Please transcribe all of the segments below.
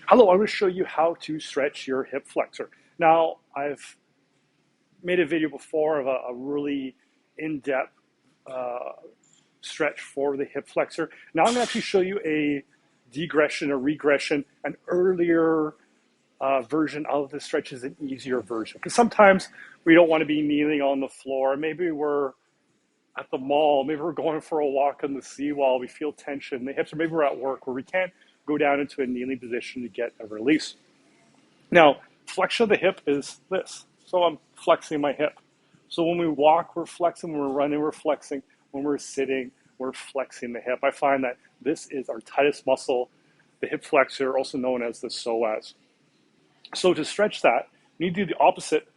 Hello, I'm going to show you how to stretch your hip flexor. Now, I've made a video before of a really in-depth uh, stretch for the hip flexor. Now I'm going to actually show you a degression, a regression, an earlier version of the stretch is an easier version. Because sometimes we don't want to be kneeling on the floor. Maybe we're at the mall, maybe we're going for a walk on the seawall, we feel tension in the hips, or maybe we're at work where we can't go down into a kneeling position to get a release. Now, flexion of the hip is this. So I'm flexing my hip. So when we walk, we're flexing. When we're running, we're flexing. When we're sitting, we're flexing the hip. I find that this is our tightest muscle, the hip flexor, also known as the psoas. So to stretch that, we need to do the opposite,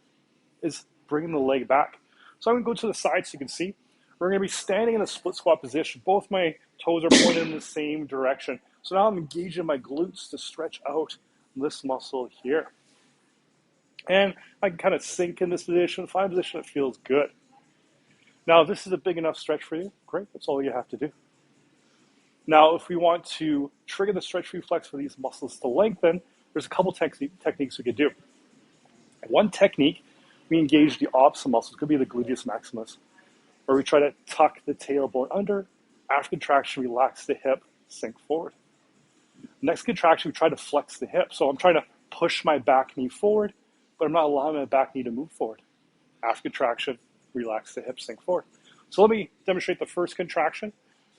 is bringing the leg back. So I'm going to go to the side so you can see. We're going to be standing in a split squat position. Both my toes are pointed in the same direction. So now I'm engaging my glutes to stretch out this muscle here. And I can kind of sink in this position, find a position that feels good. Now, if this is a big enough stretch for you, great, that's all you have to do. Now, if we want to trigger the stretch reflex for these muscles to lengthen, there's a couple techniques we could do. One technique, we engage the opposite muscle. It could be the gluteus maximus, where we try to tuck the tailbone under. After contraction, relax the hip, sink forward. Next contraction, we try to flex the hip. So I'm trying to push my back knee forward, but I'm not allowing my back knee to move forward. After contraction, relax the hip, sink forward. So let me demonstrate the first contraction.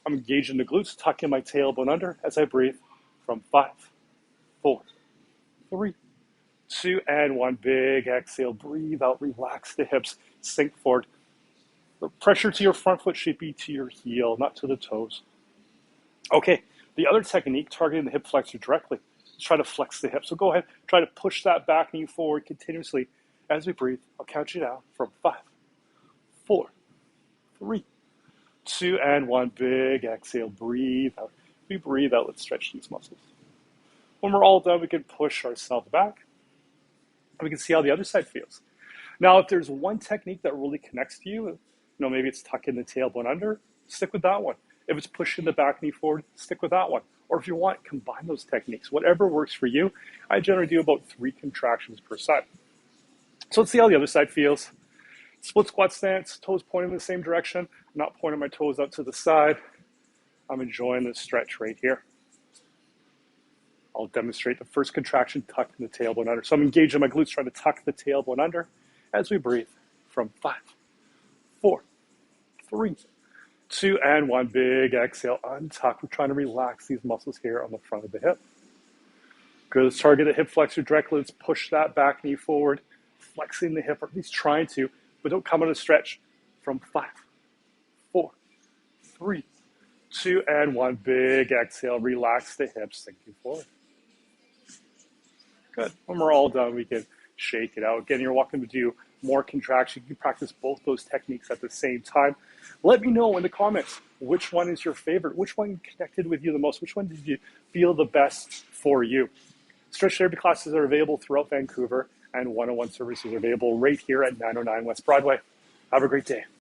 I'm engaging the glutes, tucking my tailbone under as I breathe from 5, 4, 3, 2, and 1. Big exhale, breathe out, relax the hips, sink forward. The pressure to your front foot should be to your heel, not to the toes. Okay, the other technique, targeting the hip flexor directly, is try to flex the hip. So go ahead, try to push that back knee forward continuously as we breathe. I'll count you down from 5, 4, 3, 2, and 1. Big exhale, breathe out. We breathe out, let's stretch these muscles. When we're all done, we can push ourselves back, and we can see how the other side feels. Now, if there's one technique that really connects to you, maybe it's tucking the tailbone under, stick with that one. If it's pushing the back knee forward, stick with that one. Or if you want, combine those techniques. Whatever works for you. I generally do about 3 contractions per side. So let's see how the other side feels. Split squat stance, toes pointing in the same direction. I'm not pointing my toes out to the side. I'm enjoying this stretch right here. I'll demonstrate the first contraction, tucking the tailbone under. So I'm engaging my glutes, trying to tuck the tailbone under as we breathe from 5, 4, 3, 2, and 1. Big exhale, untuck. We're trying to relax these muscles here on the front of the hip. Good, let's target the hip flexor directly. Let's push that back knee forward, flexing the hip, or at least trying to, but don't come on a stretch from 5, 4, 3, 2, and 1. Big exhale, relax the hips, sinking forward. Good. When we're all done, we can shake it out. Again, you're welcome to do more contraction. You can practice both those techniques at the same time. Let me know in the comments which one is your favorite, which one connected with you the most, which one did you feel the best for you. Stretch therapy classes are available throughout Vancouver, and one-on-one services are available right here at 909 West Broadway. Have a great day.